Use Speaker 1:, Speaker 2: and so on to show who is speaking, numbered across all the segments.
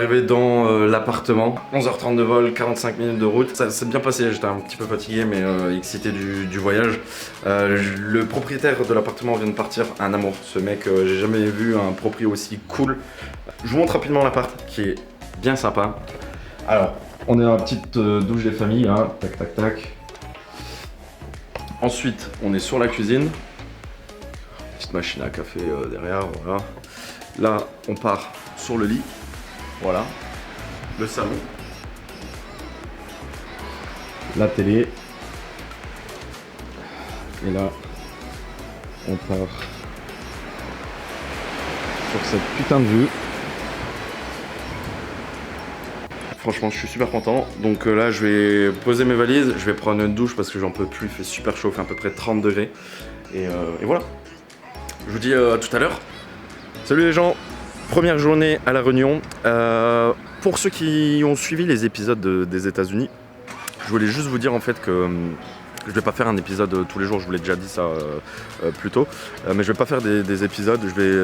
Speaker 1: arrivé dans l'appartement. 11h30 de vol, 45 minutes de route. Ça s'est bien passé, j'étais un petit peu fatigué mais excité du voyage. Le propriétaire de l'appartement vient de partir, un amour. Ce mec, j'ai jamais vu un proprio aussi cool. Je vous montre rapidement l'appart qui est bien sympa. Alors, on est dans la petite douche des familles, hein. Tac tac tac. Ensuite, on est sur la cuisine. Petite machine à café derrière, voilà. Là, on part sur le lit. Voilà. Le salon. La télé. Et là, on part sur cette putain de vue. Franchement, je suis super content. Donc là, je vais poser mes valises. Je vais prendre une douche parce que j'en peux plus. Il fait super chaud, il fait à peu près 30 degrés. Et voilà. Je vous dis à tout à l'heure. Salut les gens. Première journée à La Réunion. Pour ceux qui ont suivi les épisodes des États-Unis, je voulais juste vous dire en fait que je vais pas faire un épisode tous les jours. Je vous l'ai déjà dit ça plus tôt. Mais je vais pas faire des épisodes.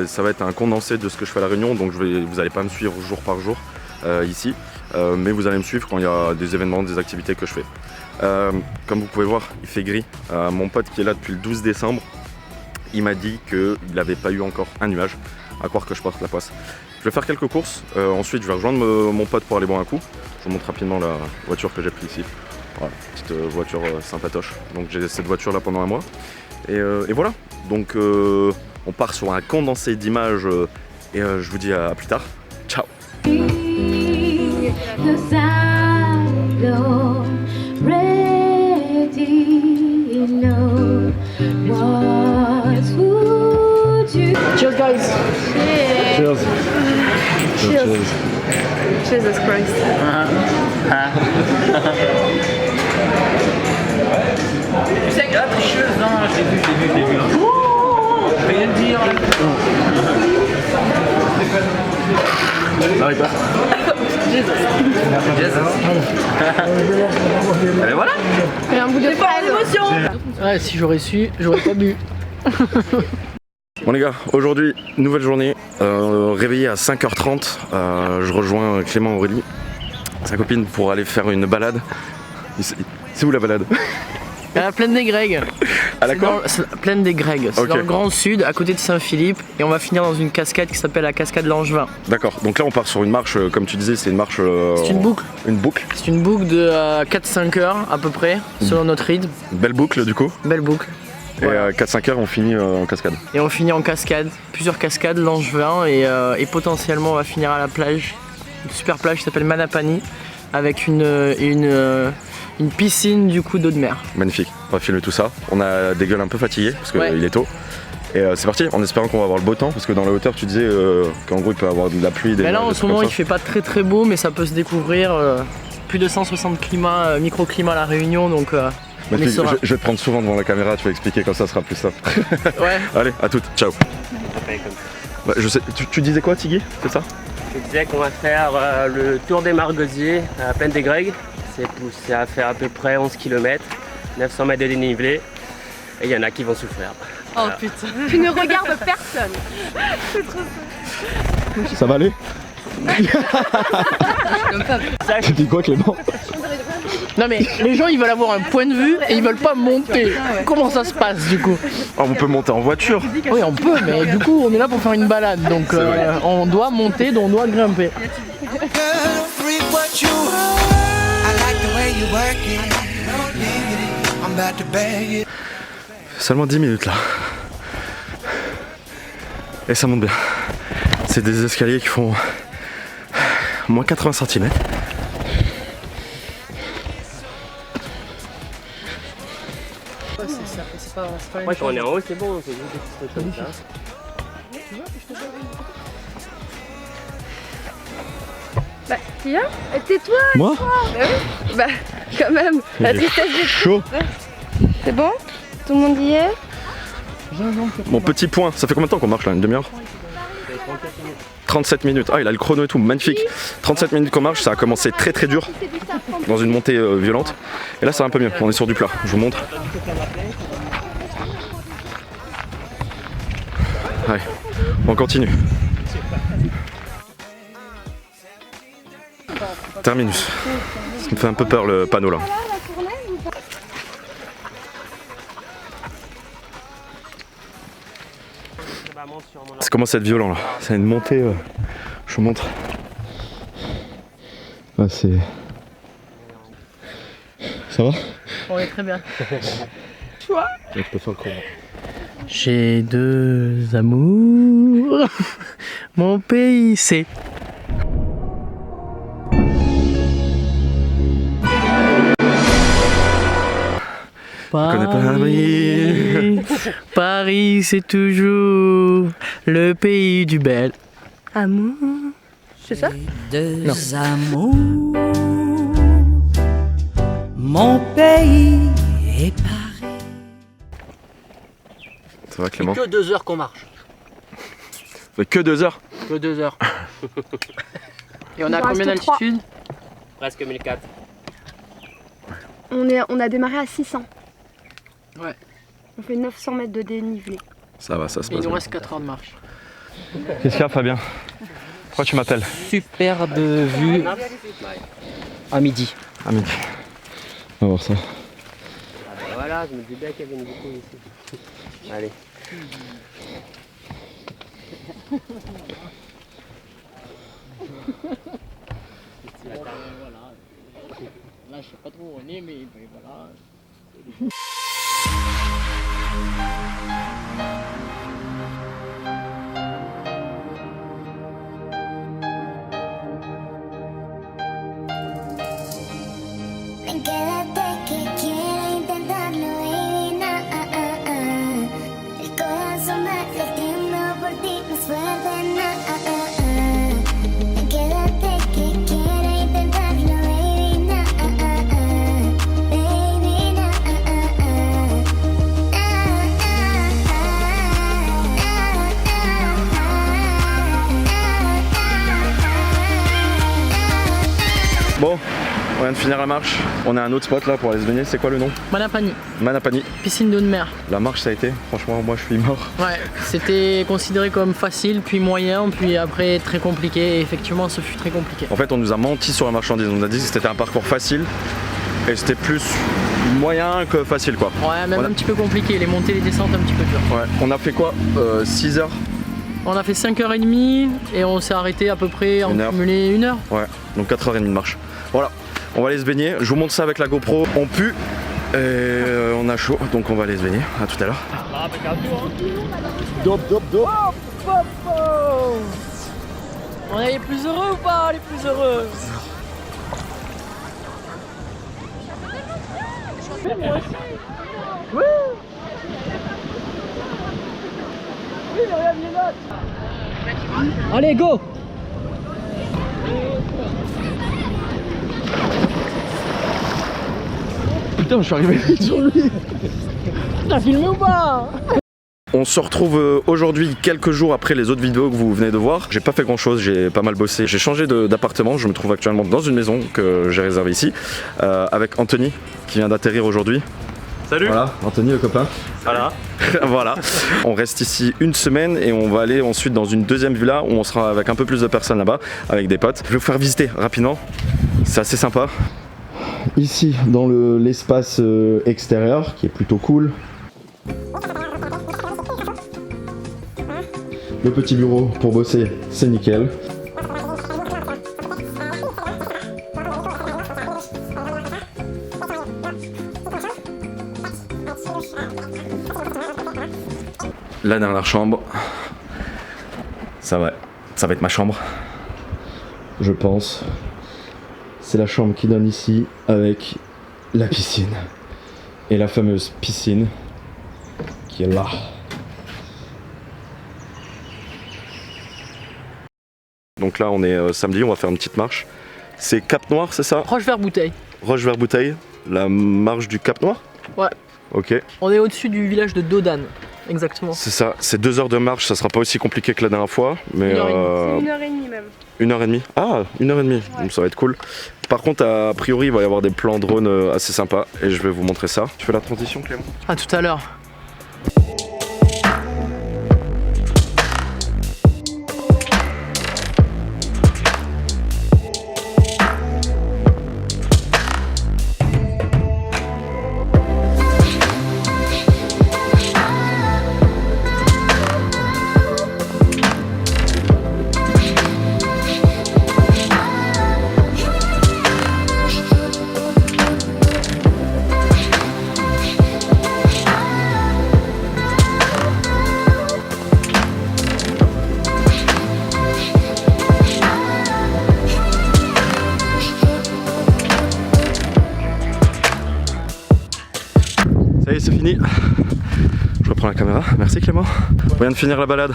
Speaker 1: Ça va être un condensé de ce que je fais à La Réunion. Donc vous allez pas me suivre jour par jour ici. Mais vous allez me suivre quand il y a des événements, des activités que je fais. Comme vous pouvez voir, il fait gris. Mon pote qui est là depuis le 12 décembre, il m'a dit qu'il n'avait pas eu encore un nuage, à croire que je porte la poisse. Je vais faire quelques courses, ensuite je vais rejoindre mon pote pour aller boire un coup. Je vous montre rapidement la voiture que j'ai prise ici. Voilà, petite voiture sympatoche. Donc j'ai cette voiture là pendant un mois. Et voilà, donc on part sur un condensé d'images et je vous dis à plus tard. Ciao.
Speaker 2: Cheers, guys.
Speaker 1: Cheers.
Speaker 2: Cheers. Jesus Christ.
Speaker 3: Tu sais que la tricheuse, hein, je l'ai vu. Rien de dire.
Speaker 1: Ça arrive pas.
Speaker 3: Et voilà.
Speaker 2: Et un bout de émotion. Ouais, si j'aurais su, j'aurais pas bu.
Speaker 1: Bon les gars, aujourd'hui, nouvelle journée, réveillé à 5h30, je rejoins Clément Aurélie, sa copine, pour aller faire une balade. C'est où la balade?
Speaker 2: À la plaine des Grègues.
Speaker 1: À la quoi?
Speaker 2: Plaine des Grègues, c'est
Speaker 1: Okay.
Speaker 2: dans le Grand Sud, à côté de Saint-Philippe, et on va finir dans une cascade qui s'appelle la cascade Langevin.
Speaker 1: D'accord, donc là on part sur une marche, comme tu disais, c'est une marche...
Speaker 2: C'est une boucle.
Speaker 1: Une boucle.
Speaker 2: C'est une boucle de 4-5 heures à peu près, selon notre rythme.
Speaker 1: Belle boucle du coup.
Speaker 2: Belle boucle.
Speaker 1: Et à 4-5 heures on finit en cascade.
Speaker 2: Et on finit en cascade, plusieurs cascades, Langevin, et potentiellement on va finir à la plage, une super plage qui s'appelle Manapani, avec une piscine du coup d'eau de mer.
Speaker 1: Magnifique, on va filmer tout ça. On a des gueules un peu fatiguées parce qu'il
Speaker 2: Ouais.
Speaker 1: est tôt. Et c'est parti, en espérant qu'on va avoir le beau temps, parce que dans la hauteur tu disais qu'en gros il peut y avoir de la pluie, des
Speaker 2: Mais là
Speaker 1: nuages,
Speaker 2: en
Speaker 1: des
Speaker 2: ce
Speaker 1: trucs
Speaker 2: moment
Speaker 1: comme
Speaker 2: il
Speaker 1: ça.
Speaker 2: fait pas très beau, mais ça peut se découvrir. Plus de 160 climats, microclimats à La Réunion, donc on est
Speaker 1: Magnifique,
Speaker 2: serein.
Speaker 1: je vais te prendre souvent devant la caméra, tu vas expliquer comme ça sera plus simple.
Speaker 2: Ouais.
Speaker 1: Allez, à toutes, ciao. Bah, je sais, tu disais quoi Tiggy, c'est ça?
Speaker 4: Je disais qu'on va faire le tour des Margosiers à la plaine des Grègues. C'est à faire à peu près 11 km, 900 mètres de dénivelé. Et il y en a qui vont souffrir.
Speaker 5: Oh putain. Tu ne regardes personne.
Speaker 1: Ça va aller? Tu dis quoi Clément?
Speaker 2: Non mais les gens ils veulent avoir un point de vue et ils veulent pas monter. Comment ça se passe du coup?
Speaker 1: Oh, on peut monter en voiture.
Speaker 2: Oui on peut, mais du coup on est là pour faire une balade, donc on doit monter, donc on doit grimper.
Speaker 1: Seulement 10 minutes là. Et ça monte bien. C'est des escaliers qui font moins 80 cm.
Speaker 4: Moi quand on est en haut c'est bon, c'est juste des petites choses comme ça.
Speaker 5: Bah, tiens, tais-toi.
Speaker 1: Moi?
Speaker 5: Bah oui. Bah, quand même. La tristesse du
Speaker 1: Chaud.
Speaker 5: C'est bon? Tout le monde y est?
Speaker 1: Mon petit point, ça fait combien de temps qu'on marche là? Une demi-heure? 37 minutes. Ah, il a le chrono et tout, magnifique. 37 minutes qu'on marche, ça a commencé très dur, dans une montée violente. Et là, ça va un peu mieux, on est sur du plat, je vous montre. Allez, on continue. Terminus. Ça me fait un peu peur le panneau là. Ça commence à être violent là. C'est une montée. Je vous montre. Ah, c'est. Ça va?
Speaker 2: On est très bien.
Speaker 1: Je peux faire comment?
Speaker 2: J'ai deux amours. Mon pays c'est.
Speaker 1: connais pas Paris.
Speaker 2: Paris c'est toujours le pays du bel amour.
Speaker 5: C'est ça?
Speaker 6: Deux amours, mon pays est Paris.
Speaker 1: Ça va Clément?
Speaker 2: Que 2 heures qu'on marche.
Speaker 1: Ça fait que 2 heures?
Speaker 2: Que 2 heures. Et on a
Speaker 5: Il en
Speaker 2: combien
Speaker 5: reste 3.
Speaker 2: d'altitude?
Speaker 4: Presque 1004.
Speaker 5: On a démarré à 600.
Speaker 2: Ouais.
Speaker 5: On fait 900 mètres de dénivelé.
Speaker 1: Ça va, ça se
Speaker 2: Il
Speaker 1: passe
Speaker 2: nous
Speaker 1: bien.
Speaker 2: reste 4 heures de marche.
Speaker 1: Qu'est-ce qu'il y a Fabien? Pourquoi tu m'appelles?
Speaker 3: Superbe vue à midi.
Speaker 1: À midi. On va voir ça.
Speaker 4: Voilà, je me dis bien qu'il y avait une boucle ici. Allez.
Speaker 2: Là je sais pas trop où on est mais voilà.
Speaker 7: Quédate que quiero intentarlo, baby, El corazón va latiendo por ti, más fuerte, Quédate que quiero intentarlo, baby,
Speaker 1: Bon, on vient de finir la marche. On a un autre spot là pour aller se baigner. C'est quoi le nom?
Speaker 2: Manapani,
Speaker 1: Manapani.
Speaker 2: piscine d'eau de mer.
Speaker 1: La marche ça a été. Franchement, moi je suis mort.
Speaker 2: Ouais, c'était considéré comme facile, puis moyen, puis après très compliqué. Et effectivement, ce fut très compliqué.
Speaker 1: En fait, on nous a menti sur la marchandise. On nous a dit que c'était un parcours facile. Et c'était plus moyen que facile quoi.
Speaker 2: Ouais, même
Speaker 1: On a-
Speaker 2: un petit peu compliqué. Les montées, les descentes, un petit peu dur.
Speaker 1: Ouais. On a fait quoi? 6 heures?
Speaker 2: On a fait 5h30 et on s'est arrêté à peu près en
Speaker 1: 1 heure.
Speaker 2: cumulé 1 heure.
Speaker 1: Ouais. Donc 4h30 de marche. Voilà. On va aller se baigner. Je vous montre ça avec la GoPro. On pue. Et on a chaud. Donc on va aller se baigner. À tout à l'heure.
Speaker 2: On est les plus heureux ou pas? Les plus heureux. Allez, go!
Speaker 1: Putain, je suis arrivé sur lui.
Speaker 2: T'as filmé ou pas?
Speaker 1: On se retrouve aujourd'hui quelques jours après les autres vidéos que vous venez de voir. J'ai pas fait grand chose, j'ai pas mal bossé. J'ai changé d'appartement, je me trouve actuellement dans une maison que j'ai réservée ici avec Anthony qui vient d'atterrir aujourd'hui.
Speaker 8: Salut.
Speaker 1: Voilà, Anthony le copain.
Speaker 8: Voilà.
Speaker 1: Voilà. On reste ici une semaine et on va aller ensuite dans une deuxième villa où on sera avec un peu plus de personnes là-bas, avec des potes. Je vais vous faire visiter rapidement, c'est assez sympa. Ici dans l'espace extérieur qui est plutôt cool. Le petit bureau pour bosser, c'est nickel. La dernière chambre, ça va être ma chambre, je pense. C'est la chambre qui donne ici avec la piscine. Et la fameuse piscine qui est là. Donc là on est samedi, on va faire une petite marche. C'est Cap Noir, c'est ça?
Speaker 2: Roche vers bouteille.
Speaker 1: Roche vers Bouteille, la marche du Cap Noir?
Speaker 2: Ouais.
Speaker 1: Ok,
Speaker 2: On est au-dessus du village de Dodane. Exactement.
Speaker 1: c'est ça, c'est 2 heures de marche, ça sera pas aussi compliqué que la dernière fois, mais
Speaker 2: 1h30.
Speaker 5: C'est 1h30 même.
Speaker 1: 1h30. Ah, 1h30, donc ça va être cool. Par contre, a priori, il va y avoir des plans drone assez sympas et je vais vous montrer ça. Tu fais la transition, Clément?
Speaker 2: À tout à l'heure.
Speaker 1: c'est fini. Je reprends la caméra. Merci Clément. On vient de finir la balade.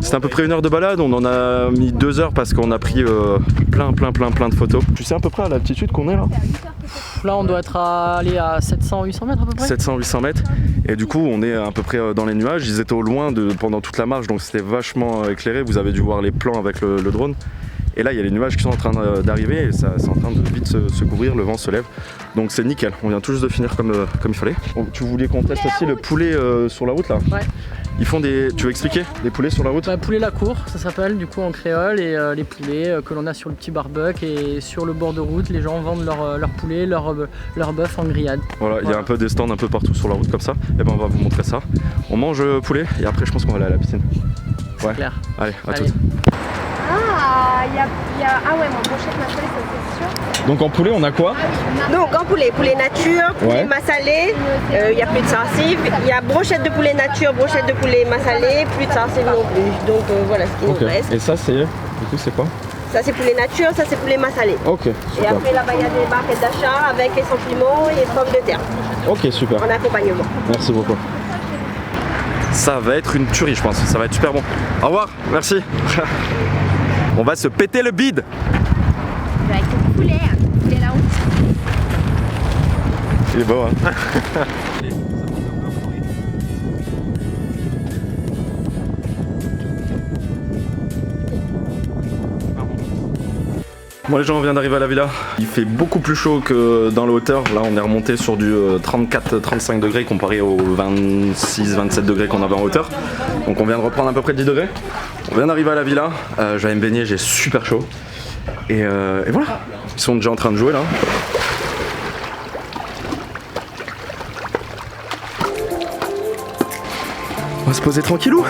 Speaker 1: C'était à peu près 1 heure de balade. On en a mis 2 heures parce qu'on a pris plein de photos. Tu sais à peu près à l'altitude qu'on est là?
Speaker 2: Là, on doit être allé à 700-800 mètres à peu près.
Speaker 1: 700-800 mètres. Et du coup, on est à peu près dans les nuages. Ils étaient au loin pendant toute la marche, donc c'était vachement éclairé. Vous avez dû voir les plans avec le drone. Et là, il y a les nuages qui sont en train d'arriver et ça, c'est en train de vite se couvrir, le vent se lève. Donc c'est nickel, on vient tout juste de finir comme il fallait. Donc, tu voulais qu'on teste aussi le poulet sur la route là?
Speaker 2: Ouais.
Speaker 1: Ils font des... Tu veux expliquer? Des poulets sur la route?
Speaker 2: Poulet la cour, ça s'appelle du coup en créole. Et les poulets que l'on a sur le petit barbecue et sur le bord de route, les gens vendent leur poulet, leur bœuf en grillade.
Speaker 1: Voilà, il y a un peu des stands un peu partout sur la route comme ça. Et ben on va vous montrer ça. On mange poulet et après je pense qu'on va aller à la piscine.
Speaker 2: C'est clair.
Speaker 1: Allez, à
Speaker 2: Allez.
Speaker 1: toutes.
Speaker 5: Ah, il y a... Ah ouais, mon brochette masalée, ça c'est sûr.
Speaker 1: Donc en poulet on a quoi?
Speaker 8: Donc en poulet nature, poulet massalé, il n'y a plus de sarcive. Il y a brochette de poulet nature, brochette de poulet massalé, plus de sarcive non plus. Donc voilà ce qui nous reste.
Speaker 1: Et ça c'est... Du coup c'est quoi?
Speaker 8: Ça c'est poulet nature, ça c'est poulet massalé.
Speaker 1: Ok,
Speaker 8: Et
Speaker 1: super.
Speaker 8: après là-bas il y a des barquettes d'achat avec les sentiments et les pommes de terre
Speaker 1: Ok, super.
Speaker 8: en accompagnement.
Speaker 1: Merci beaucoup. Ça va être une tuerie je pense, ça va être super bon. Au revoir, merci. On va se péter le bide.
Speaker 5: Avec le poulet là-haut.
Speaker 1: Il est beau hein. Bon les gens, on vient d'arriver à la villa. Il fait beaucoup plus chaud que dans la hauteur. Là on est remonté sur du 34-35 degrés comparé aux 26-27 degrés qu'on avait en hauteur. Donc on vient de reprendre à peu près 10 degrés. On vient d'arriver à la villa. Je vais aller me baigner, j'ai super chaud. Et voilà. Ils sont déjà en train de jouer là. On va se poser tranquillou.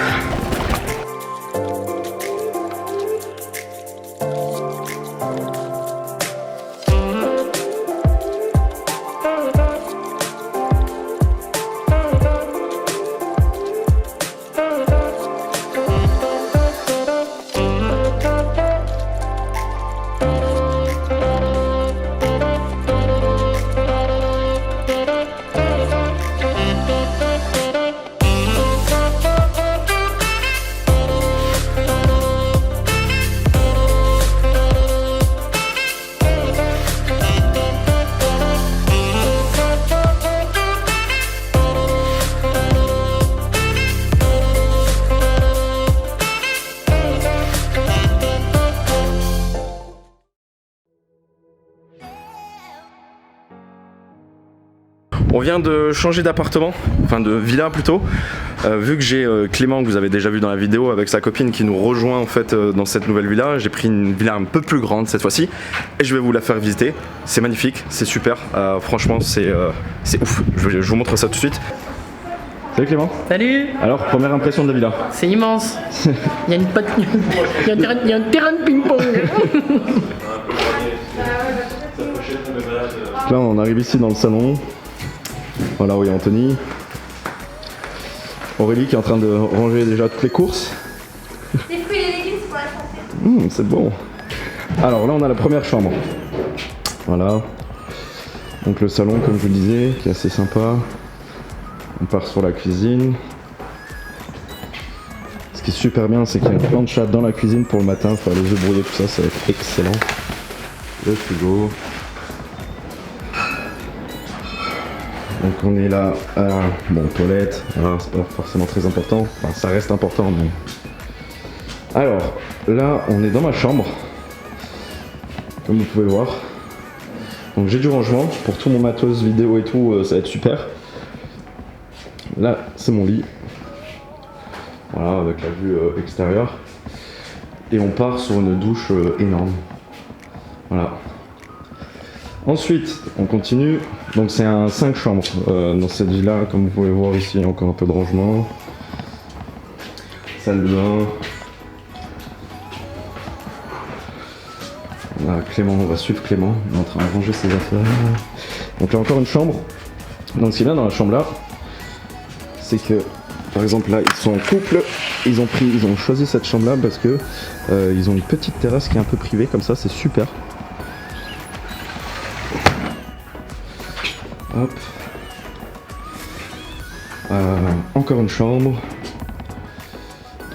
Speaker 1: On vient de changer d'appartement, enfin de villa plutôt, vu que j'ai Clément que vous avez déjà vu dans la vidéo avec sa copine qui nous rejoint en fait dans cette nouvelle villa. J'ai pris une villa un peu plus grande cette fois-ci et je vais vous la faire visiter. C'est magnifique, c'est super, franchement c'est ouf. Je vous montre ça tout de suite. Salut Clément.
Speaker 2: Salut.
Speaker 1: Alors, première impression de la villa?
Speaker 2: C'est immense. Il y a il y a un terrain de ping-pong.
Speaker 1: Là on arrive ici dans le salon. Voilà où il y a Anthony. Aurélie qui est en train de ranger déjà toutes les courses.
Speaker 5: Des fruits et légumes pour la santé.
Speaker 1: C'est bon. Alors là on a la première chambre. Voilà. Donc le salon comme je vous le disais, qui est assez sympa. On part sur la cuisine. Ce qui est super bien, c'est qu'il y a une plancha dans la cuisine pour le matin, faire les œufs brouillés, tout ça, ça va être excellent. Le frigo. Donc on est là à bon, toilette, voilà, c'est pas forcément très important, enfin ça reste important mais... Alors là on est dans ma chambre, comme vous pouvez voir. Donc j'ai du rangement pour tout mon matos vidéo et tout, ça va être super. Là c'est mon lit, voilà avec la vue extérieure. Et on part sur une douche énorme, voilà. Ensuite, on continue. Donc c'est un 5 chambres dans cette villa, comme vous pouvez voir ici, il y a encore un peu de rangement. Salle de bain. On a Clément, on va suivre Clément, il est en train de ranger ses affaires. Donc là encore une chambre. Donc ce qui est bien dans la chambre là, c'est que par exemple là ils sont en couple, ils ont choisi cette chambre là parce que ils ont une petite terrasse qui est un peu privée comme ça, c'est super. Hop. Encore une chambre.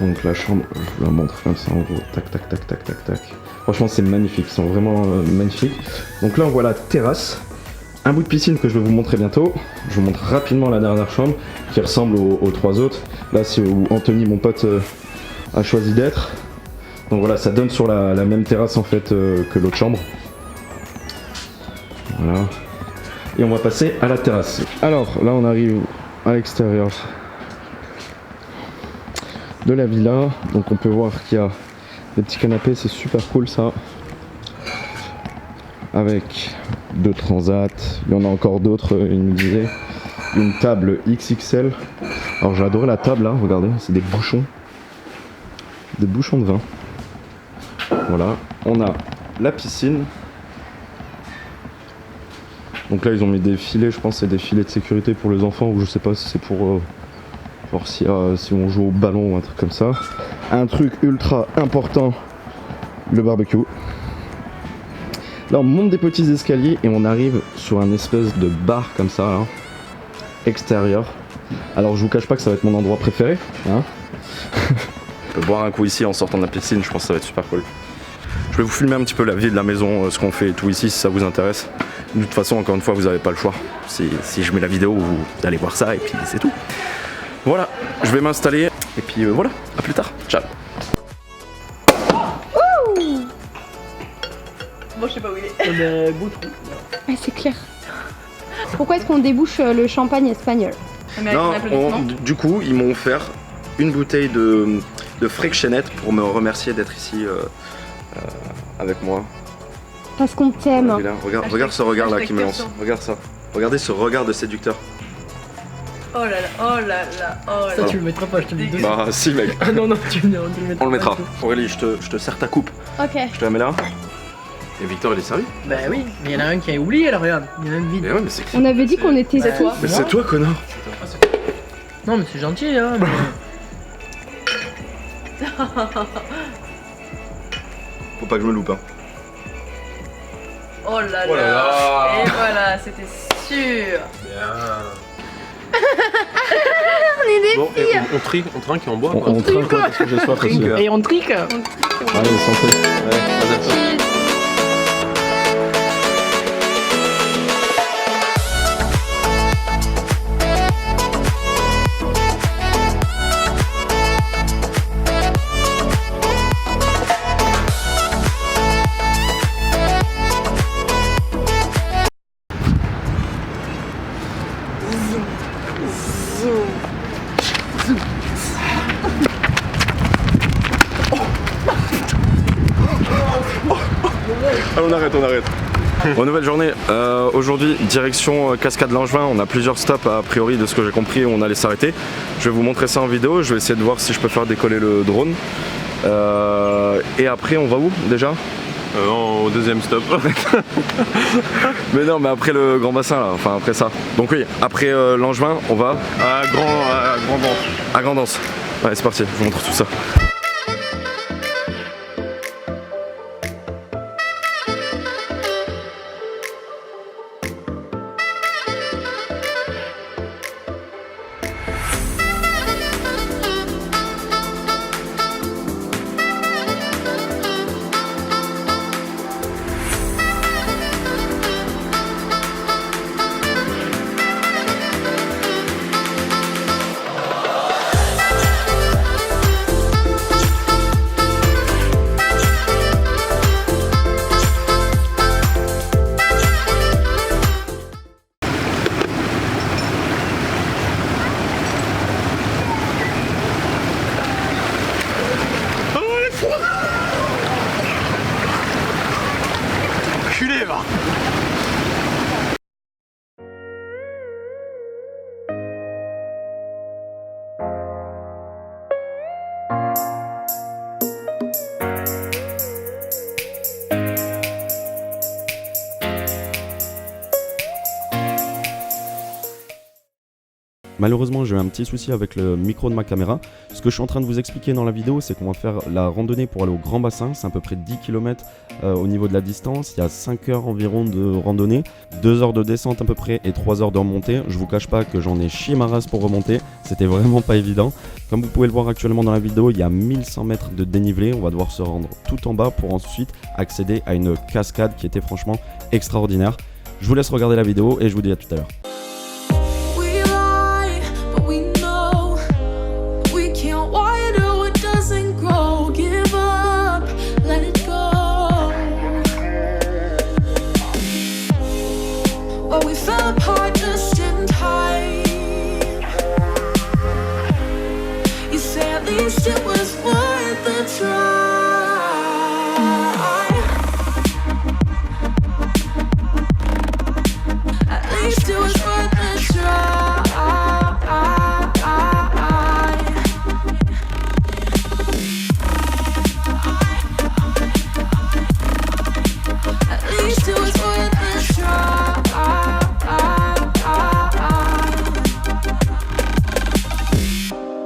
Speaker 1: Donc la chambre, je vous la montre comme ça en gros. Tac, tac, tac, tac, tac, tac. Franchement, c'est magnifique. Ils sont vraiment magnifiques. Donc là, on voit la terrasse. Un bout de piscine que je vais vous montrer bientôt. Je vous montre rapidement la dernière chambre qui ressemble aux 3 autres. Là, c'est où Anthony, mon pote, a choisi d'être. Donc voilà, ça donne sur la même terrasse en fait que l'autre chambre. Voilà. Et on va passer à la terrasse. Alors là, on arrive à l'extérieur de la villa. Donc on peut voir qu'il y a des petits canapés, c'est super cool ça. Avec 2 transats, il y en a encore d'autres, il nous disait. Une table XXL. Alors j'ai adoré la table là, regardez, c'est des bouchons. Des bouchons de vin. Voilà, on a la piscine. Donc là ils ont mis des filets, je pense que c'est des filets de sécurité pour les enfants, ou je sais pas si c'est pour voir si on joue au ballon ou un truc comme ça. Un truc ultra important, le barbecue. Là on monte des petits escaliers et on arrive sur un espèce de bar comme ça là, extérieur. Alors je vous cache pas que ça va être mon endroit préféré, hein. On peut boire un coup ici en sortant de la piscine, je pense que ça va être super cool. Je vais vous filmer un petit peu la vie de la maison, ce qu'on fait et tout ici si ça vous intéresse. De toute façon, encore une fois, vous n'avez pas le choix. Si je mets la vidéo, vous allez voir ça et puis c'est tout. Voilà, je vais m'installer et puis voilà, à plus tard. Ciao.
Speaker 2: Bon, je sais pas où il est.
Speaker 5: Ah, c'est clair. Pourquoi est-ce qu'on débouche le champagne espagnol?
Speaker 1: Non, du coup, ils m'ont offert une bouteille de Freixenet pour me remercier d'être ici avec moi.
Speaker 5: Parce qu'on t'aime.
Speaker 1: Regarde ce regard là qui me lance. Regarde ça. Regardez ce regard de séducteur.
Speaker 2: Oh là là, oh là là, oh là.
Speaker 1: Ça,
Speaker 2: tu le mettras pas, je te le dis.
Speaker 1: Bah si mec.
Speaker 2: Ah non, non, tu le mettras.
Speaker 1: On le mettra. Aurélie, je te sers ta coupe.
Speaker 5: Ok.
Speaker 1: Je te la mets là. Et Victor il est servi.
Speaker 2: Bah oui, mais il y en a un qui a oublié là, regarde. Il y en a un vide.
Speaker 1: Mais ouais, mais c'est qui?
Speaker 5: On avait dit qu'on était
Speaker 2: C'est toi.
Speaker 1: Mais c'est toi connard.
Speaker 2: Non mais c'est gentil hein.
Speaker 1: Faut pas que je me loupe hein.
Speaker 2: Oh là
Speaker 3: Oh là là.
Speaker 2: Et voilà, c'était sûr.
Speaker 3: Bon, et on trinque et on boit quoi.
Speaker 1: On trinque quoi parce que j'ai soif aussi.
Speaker 2: Et on trique.
Speaker 1: Allez, santé. Ouais, on arrête. Bon, nouvelle journée, aujourd'hui direction Cascade Langevin, on a plusieurs stops a priori de ce que j'ai compris, on allait s'arrêter. Je vais vous montrer ça en vidéo, je vais essayer de voir si je peux faire décoller le drone. Et après on va où déjà?
Speaker 3: Au deuxième stop.
Speaker 1: Mais non, mais après le Grand Bassin là, enfin après ça. Donc oui, après Langevin, on va
Speaker 3: à Grandance.
Speaker 1: À Grandance. Ouais, c'est parti, je vous montre tout ça.
Speaker 9: Malheureusement j'ai eu un petit souci avec le micro de ma caméra. Ce que je suis en train de vous expliquer dans la vidéo, c'est qu'on va faire la randonnée pour aller au Grand Bassin. C'est à peu près 10 km au niveau de la distance. Il y a 5 heures environ de randonnée, 2 heures de descente à peu près et 3 heures de remontée. Je vous cache pas que j'en ai chié ma race pour remonter, c'était vraiment pas évident. Comme vous pouvez le voir actuellement dans la vidéo, il y a 1100 mètres de dénivelé. On va devoir se rendre tout en bas pour ensuite accéder à une cascade qui était franchement extraordinaire. Je vous laisse regarder la vidéo et je vous dis à tout à l'heure.
Speaker 10: It was worth the try. At least it was worth the try. At least it was worth the try.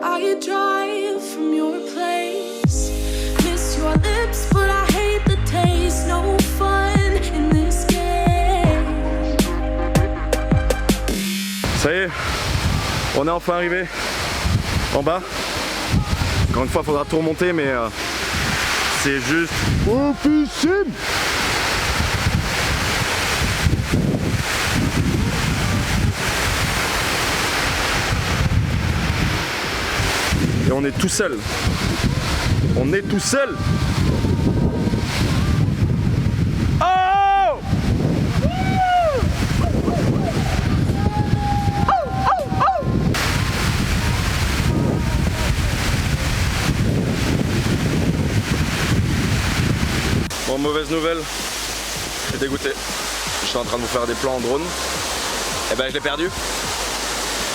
Speaker 10: I drive from your place, miss your lips, but I hate the taste. No fun in this game.
Speaker 1: Ça y est, on est enfin arrivé en bas. Encore une fois, il faudra tout remonter, mais c'est juste officiel. Et on est tout seul. On est tout seul. Oh! Bon, mauvaise nouvelle. Je suis dégoûté. Je suis en train de vous faire des plans en drone. Et ben je l'ai perdu.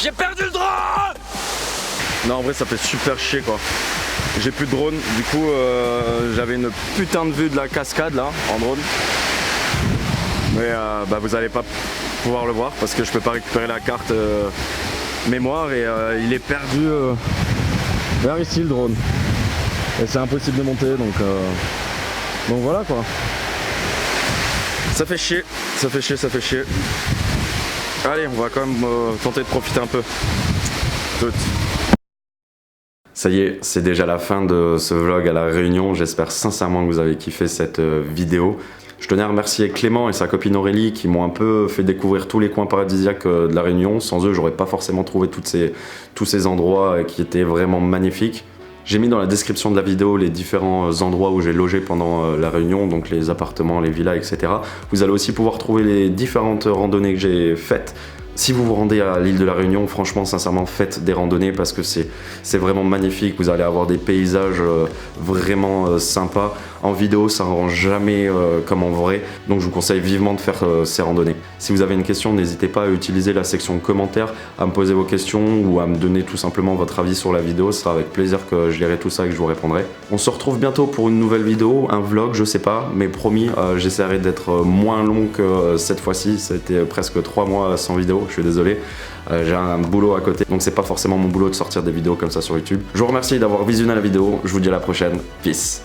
Speaker 1: J'ai perdu le drone! Non, en vrai ça fait super chier quoi. J'ai plus de drone, du coup j'avais une putain de vue de la cascade là en drone. Mais bah, vous allez pas pouvoir le voir parce que je peux pas récupérer la carte mémoire et il est perdu vers ici le drone. Et c'est impossible de monter donc voilà quoi. Ça fait chier, ça fait chier, ça fait chier. Allez, on va quand même tenter de profiter un peu. Tout. Ça y est, c'est déjà la fin de ce vlog à La Réunion. J'espère sincèrement que vous avez kiffé cette vidéo. Je tenais à remercier Clément et sa copine Aurélie qui m'ont un peu fait découvrir tous les coins paradisiaques de La Réunion. Sans eux, j'aurais pas forcément trouvé tous ces endroits qui étaient vraiment magnifiques. J'ai mis dans la description de la vidéo les différents endroits où j'ai logé pendant La Réunion, donc les appartements, les villas, etc. Vous allez aussi pouvoir trouver les différentes randonnées que j'ai faites. Si vous vous rendez à l'île de La Réunion, franchement, sincèrement, faites des randonnées parce que c'est vraiment magnifique. Vous allez avoir des paysages vraiment sympas. En vidéo, ça ne rend jamais comme en vrai. Donc je vous conseille vivement de faire ces randonnées. Si vous avez une question, n'hésitez pas à utiliser la section commentaires, à me poser vos questions ou à me donner tout simplement votre avis sur la vidéo. Ce sera avec plaisir que je lirai tout ça et que je vous répondrai. On se retrouve bientôt pour une nouvelle vidéo, un vlog, je sais pas, mais promis, j'essaierai d'être moins long que cette fois-ci. C'était presque 3 mois sans vidéo. Je suis désolé, j'ai un boulot à côté, donc c'est pas forcément mon boulot de sortir des vidéos comme ça sur YouTube. Je vous remercie d'avoir visionné la vidéo, je vous dis à la prochaine, peace.